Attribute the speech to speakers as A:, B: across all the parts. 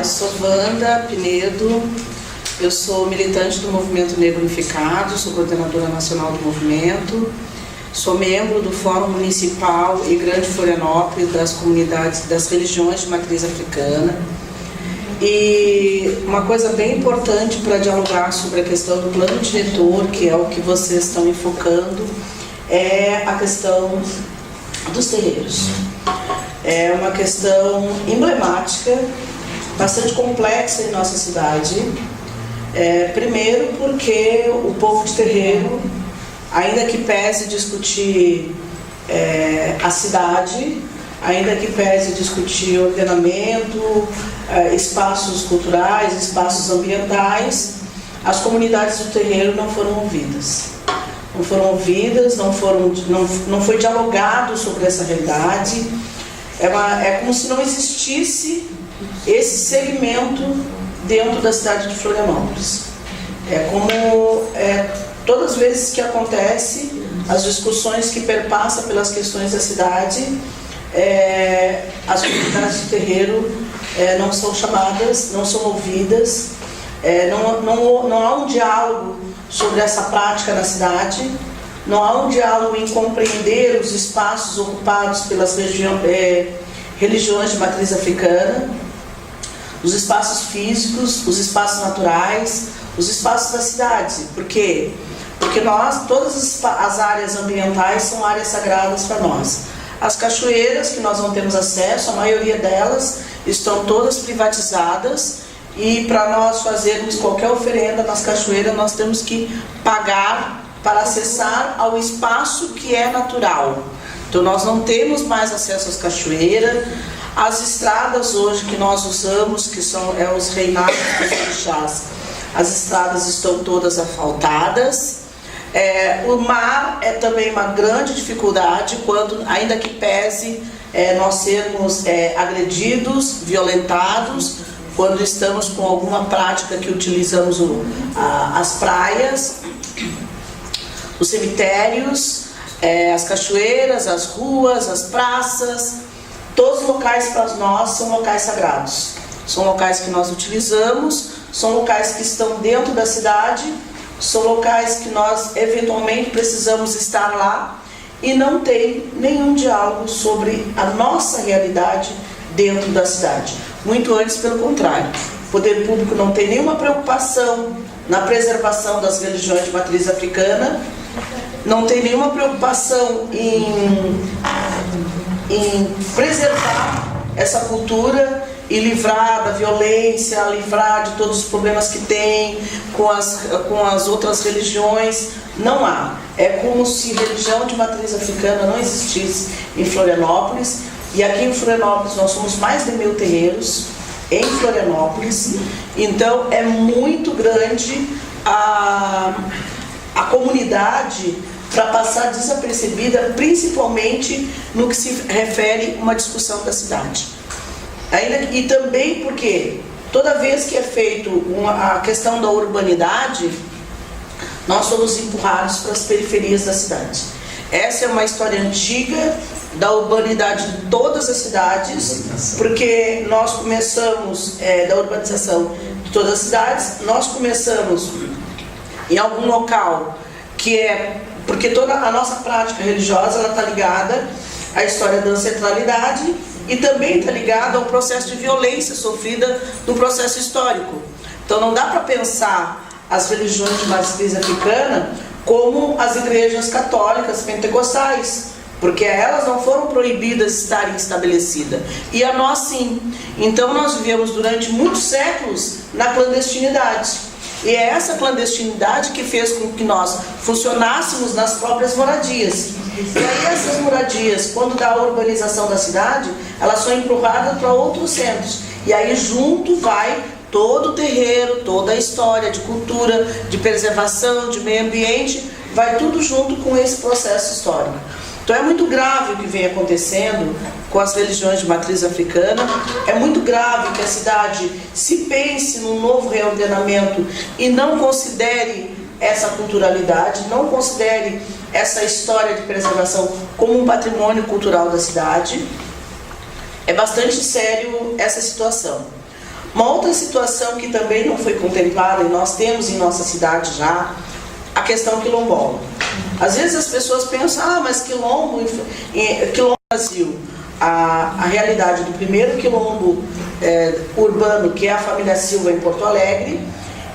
A: Sou Wanda Pinedo, eu sou militante do Movimento Negro Unificado, sou coordenadora nacional do movimento, sou membro do Fórum Municipal e Grande Florianópolis das comunidades das religiões de matriz africana. E uma coisa bem importante para dialogar sobre a questão do plano diretor, que é o que vocês estão enfocando, é a questão dos terreiros. É uma questão emblemática, bastante complexa em nossa cidade. Primeiro porque o povo de terreiro, ainda que pese discutir a cidade, ainda que pese discutir ordenamento, espaços culturais, espaços ambientais, as comunidades do terreiro não foram ouvidas. Não foram ouvidas, não foi dialogado sobre essa realidade. É como se não existisse esse segmento dentro da cidade de Florianópolis. Todas as vezes que acontece, as discussões que perpassam pelas questões da cidade, as comunidades de terreiro não são chamadas, não são ouvidas, não há um diálogo sobre essa prática na cidade, não há um diálogo em compreender os espaços ocupados pelas religiões de matriz africana, os espaços físicos, os espaços naturais, os espaços da cidade. Por quê? Porque todas as áreas ambientais são áreas sagradas para nós. As cachoeiras que nós não temos acesso, a maioria delas estão todas privatizadas, e para nós fazermos qualquer oferenda nas cachoeiras, nós temos que pagar para acessar ao espaço que é natural. Então nós não temos mais acesso às cachoeiras. As estradas hoje que nós usamos, que são os reinados dos orixás, as estradas estão todas asfaltadas. O mar é também uma grande dificuldade, ainda que pese nós sermos agredidos, violentados, quando estamos com alguma prática que utilizamos as praias, os cemitérios, as cachoeiras, as ruas, as praças. Todos os locais para nós são locais sagrados. São locais que nós utilizamos, são locais que estão dentro da cidade, são locais que nós eventualmente precisamos estar lá, e não tem nenhum diálogo sobre a nossa realidade dentro da cidade. Muito antes, pelo contrário. O poder público não tem nenhuma preocupação na preservação das religiões de matriz africana, não tem nenhuma preocupação em preservar essa cultura e livrar da violência, livrar de todos os problemas que tem com as outras religiões. Não há. É como se religião de matriz africana não existisse em Florianópolis. E aqui em Florianópolis nós somos mais de 1000 terreiros em Florianópolis. Então é muito grande a comunidade para passar desapercebida, principalmente no que se refere a uma discussão da cidade. E também porque toda vez que é feito a questão da urbanidade, nós somos empurrados para as periferias da cidade. Essa é uma história antiga da urbanidade de todas as cidades, porque nós começamos, da urbanização de todas as cidades, nós começamos em algum local porque toda a nossa prática religiosa está ligada à história da ancestralidade e também está ligada ao processo de violência sofrida no processo histórico. Então não dá para pensar as religiões de matriz africana como as igrejas católicas pentecostais, porque elas não foram proibidas de estarem estabelecidas, e a nós sim. Então nós vivemos durante muitos séculos na clandestinidade. E é essa clandestinidade que fez com que nós funcionássemos nas próprias moradias. E aí essas moradias, quando dá a urbanização da cidade, elas são empurradas para outros centros. E aí junto vai todo o terreiro, toda a história de cultura, de preservação, de meio ambiente, vai tudo junto com esse processo histórico. Então é muito grave o que vem acontecendo com as religiões de matriz africana. É muito grave que a cidade se pense num novo reordenamento e não considere essa culturalidade, não considere essa história de preservação como um patrimônio cultural da cidade. É bastante sério essa situação. Uma outra situação que também não foi contemplada, e nós temos em nossa cidade já, a questão quilombola. Às vezes as pessoas pensam, mas quilombo Brasil, a realidade do primeiro quilombo urbano, que é a família Silva em Porto Alegre,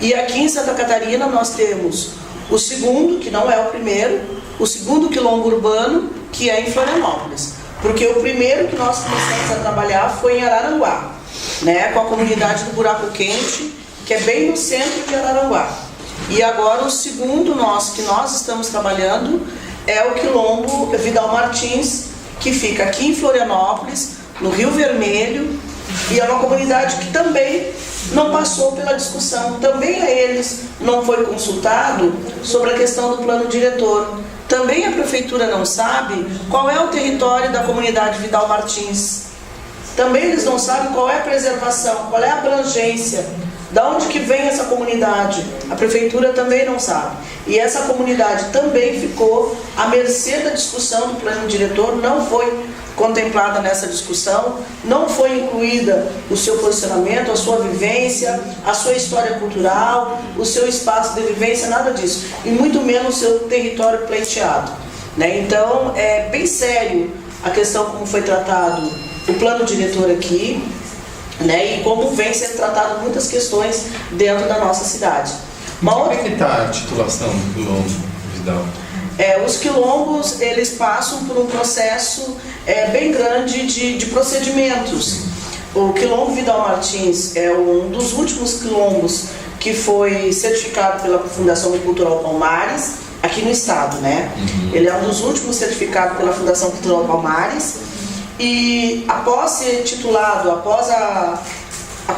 A: e aqui em Santa Catarina nós temos o segundo, que não é o primeiro, o segundo quilombo urbano, que é em Florianópolis. Porque o primeiro que nós começamos a trabalhar foi em Araranguá, né, com a comunidade do Buraco Quente, que é bem no centro de Araranguá. E agora o segundo que nós estamos trabalhando é o quilombo Vidal Martins, que fica aqui em Florianópolis, no Rio Vermelho, e é uma comunidade que também não passou pela discussão. Também a eles não foi consultado sobre a questão do plano diretor. Também a prefeitura não sabe qual é o território da comunidade Vidal Martins. Também eles não sabem qual é a preservação, qual é a abrangência, de onde que vem essa comunidade. A prefeitura também não sabe. E essa comunidade também ficou à mercê da discussão do plano diretor, não foi contemplada nessa discussão, não foi incluída o seu posicionamento, a sua vivência, a sua história cultural, o seu espaço de vivência, nada disso. E muito menos o seu território pleiteado, né? Então, é bem sério a questão como foi tratado o plano diretor aqui, né? E como vem sendo tratado muitas questões dentro da nossa cidade.
B: Como é que está a titulação do quilombo Vidal?
A: Os quilombos, eles passam por um processo bem grande de procedimentos. O quilombo Vidal Martins é um dos últimos quilombos que foi certificado pela Fundação Cultural Palmares, aqui no estado, né? Ele é um dos últimos certificados pela Fundação Cultural Palmares, e após ser titulado, após a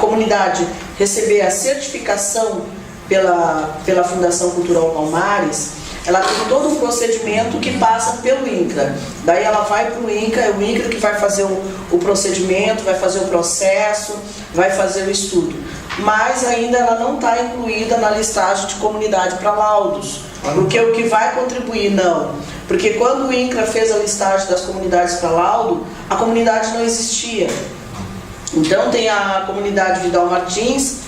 A: comunidade receber a certificação pela Fundação Cultural Palmares, ela tem todo um procedimento que passa pelo INCRA. Daí ela vai para o INCRA, é o INCRA que vai fazer o procedimento, vai fazer o processo, vai fazer o estudo. Mas ainda ela não está incluída na listagem de comunidade para laudos. Porque o que vai contribuir, não. Porque quando o INCRA fez a listagem das comunidades para laudo, a comunidade não existia. Então tem a comunidade Vidal Martins,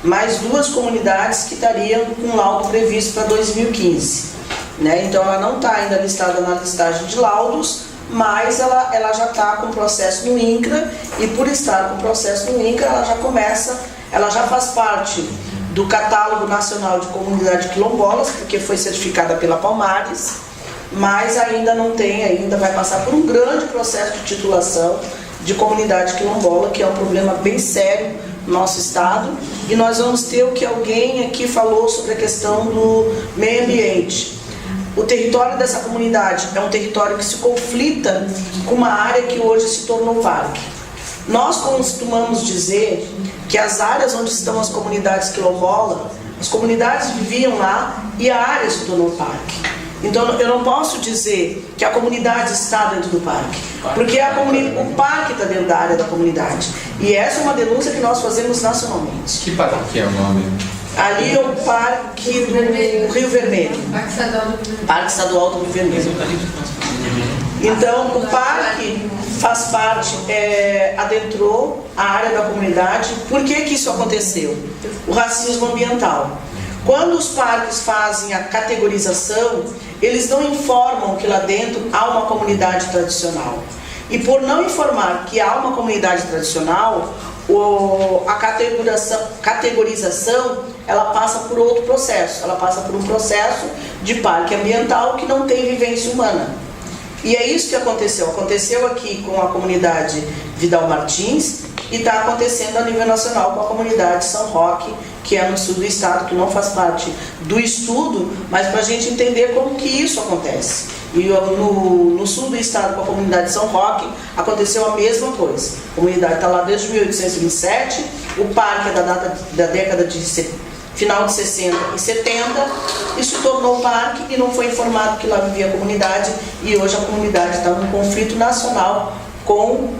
A: mais 2 comunidades que estariam com laudo previsto para 2015. Né? Então ela não está ainda listada na listagem de laudos, mas ela já está com processo no INCRA, e por estar com processo no INCRA, ela já faz parte do catálogo nacional de comunidades quilombolas, porque foi certificada pela Palmares, mas ainda não tem, ainda vai passar por um grande processo de titulação de comunidade quilombola, que é um problema bem sério no nosso estado. E nós vamos ter o que alguém aqui falou sobre a questão do meio ambiente. O território dessa comunidade é um território que se conflita com uma área que hoje se tornou parque. Nós costumamos dizer que as áreas onde estão as comunidades quilombolas, as comunidades viviam lá e a área se tornou parque. Então eu não posso dizer que a comunidade está dentro do parque, porque o parque está dentro da área da comunidade. E essa é uma denúncia que nós fazemos nacionalmente.
B: Que parque é o nome?
A: Ali é o Parque do Rio Vermelho. Parque Estadual do Rio Vermelho. Então, o parque faz parte, adentrou a área da comunidade. Por que isso aconteceu? O racismo ambiental. Quando os parques fazem a categorização, eles não informam que lá dentro há uma comunidade tradicional. E por não informar que há uma comunidade tradicional, a categorização ela passa por outro processo. Ela passa por um processo de parque ambiental que não tem vivência humana. E é isso que aconteceu. Aconteceu aqui com a comunidade Vidal Martins e está acontecendo a nível nacional com a comunidade São Roque, que é no sul do estado, que não faz parte do estudo, mas para a gente entender como que isso acontece. E no sul do estado, com a comunidade São Roque, aconteceu a mesma coisa. A comunidade está lá desde 1827, o parque é da década de final de 60 e 70, e se tornou parque e não foi informado que lá vivia a comunidade, e hoje a comunidade está num conflito nacional com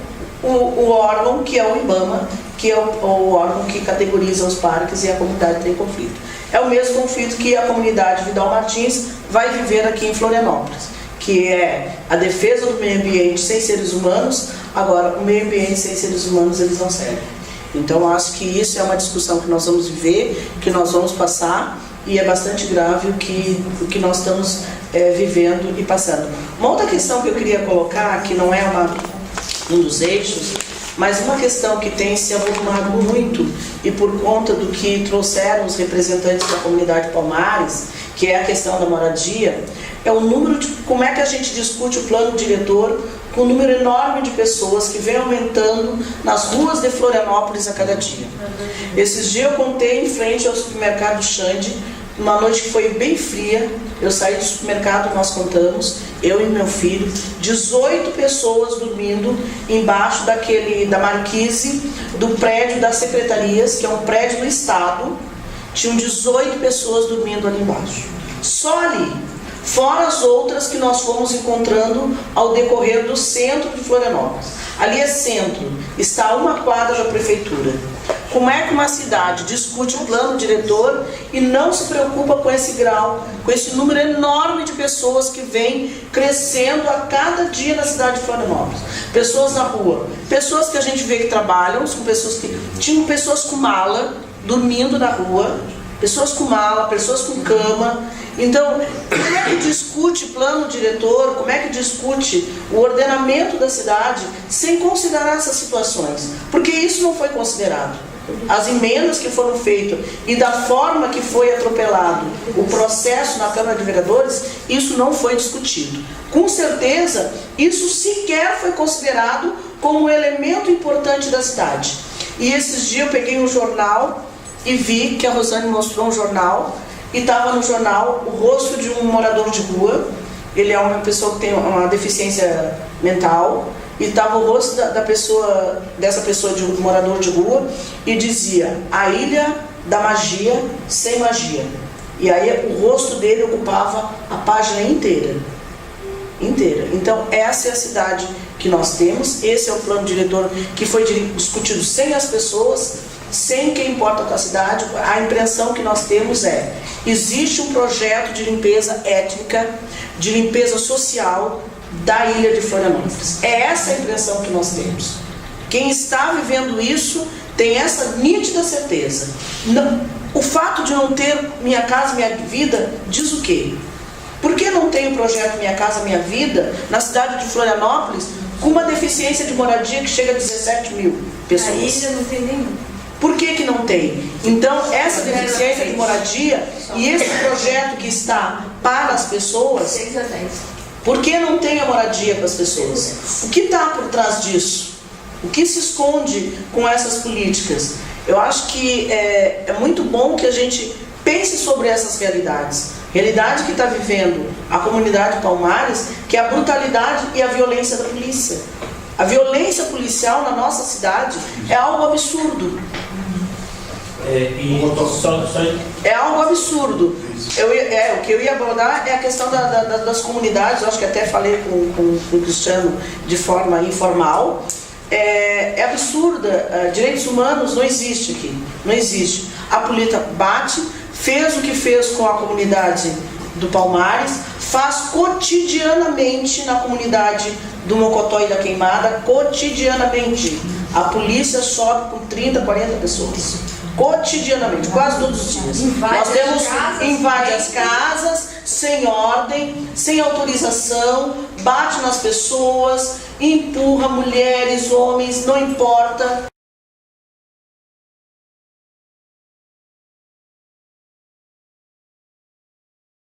A: o órgão que é o IBAMA, que é o órgão que categoriza os parques, e a comunidade tem conflito. É o mesmo conflito que a comunidade Vidal Martins vai viver aqui em Florianópolis, que é a defesa do meio ambiente sem seres humanos. Agora, o meio ambiente sem seres humanos, eles não servem. Então, acho que isso é uma discussão que nós vamos viver, que nós vamos passar, e é bastante grave o que nós estamos vivendo e passando. Uma outra questão que eu queria colocar, que não é um dos eixos, mas uma questão que tem se avolumado muito, e por conta do que trouxeram os representantes da comunidade Palmares, que é a questão da moradia, é o número de como é que a gente discute o plano diretor com um número enorme de pessoas que vem aumentando nas ruas de Florianópolis a cada dia. Esses dias eu contei em frente ao supermercado Xande, uma noite que foi bem fria, eu saí do supermercado, nós contamos, eu e meu filho, 18 pessoas dormindo embaixo da marquise do prédio das secretarias, que é um prédio do Estado, tinham 18 pessoas dormindo ali embaixo. Só ali, fora as outras que nós fomos encontrando ao decorrer do centro de Florianópolis. Ali é centro, está a uma quadra da prefeitura. Como é que uma cidade discute o plano diretor e não se preocupa com esse grau, com esse número enorme de pessoas que vem crescendo a cada dia na cidade de Florianópolis? Pessoas na rua, pessoas que a gente vê que trabalham, tinham pessoas com mala, dormindo na rua, pessoas com mala, pessoas com cama. Então, como é que discute plano diretor, como é que discute o ordenamento da cidade sem considerar essas situações? Porque isso não foi considerado. As emendas que foram feitas e da forma que foi atropelado o processo na Câmara de Vereadores, isso não foi discutido. Com certeza, isso sequer foi considerado como um elemento importante da cidade. E esses dias eu peguei um jornal e vi que a Rosane mostrou um jornal, e estava no jornal o rosto de um morador de rua. Ele é uma pessoa que tem uma deficiência mental, e estava o rosto dessa pessoa de morador de rua, e dizia: a ilha da magia sem magia. E aí o rosto dele ocupava a página inteira. Então essa é a cidade que nós temos, esse é o plano diretor que foi discutido sem as pessoas, sem quem importa com a cidade. A impressão que nós temos existe um projeto de limpeza étnica, de limpeza social da ilha de Florianópolis. É essa a impressão que nós temos. Quem está vivendo isso tem essa nítida certeza. O fato de não ter Minha Casa Minha Vida diz o quê? Por que não tem o projeto Minha Casa Minha Vida na cidade de Florianópolis com uma deficiência de moradia que chega a 17 mil pessoas?
C: A ilha não tem nenhum.
A: Por que não tem? Então, essa deficiência de moradia e esse projeto que está para as pessoas,
C: 6 a 10.
A: por que não tem a moradia para as pessoas? O que está por trás disso? O que se esconde com essas políticas? Eu acho que é muito bom que a gente pense sobre essas realidades. Realidade que está vivendo a comunidade Palmares, que é a brutalidade e a violência da polícia. A violência policial na nossa cidade é algo absurdo. É algo absurdo. O que eu ia abordar é a questão das comunidades. Eu acho que até falei com o Cristiano de forma informal. É absurda. Direitos humanos não existe aqui. Não existe. A polícia bate, fez o que fez com a comunidade do Palmares, faz cotidianamente na comunidade do Mocotó e da Queimada, cotidianamente. A polícia sobe com 30, 40 pessoas. Cotidianamente, quase todos os dias. Invade as casas, sem ordem, sem autorização, bate nas pessoas, empurra mulheres, homens, não importa.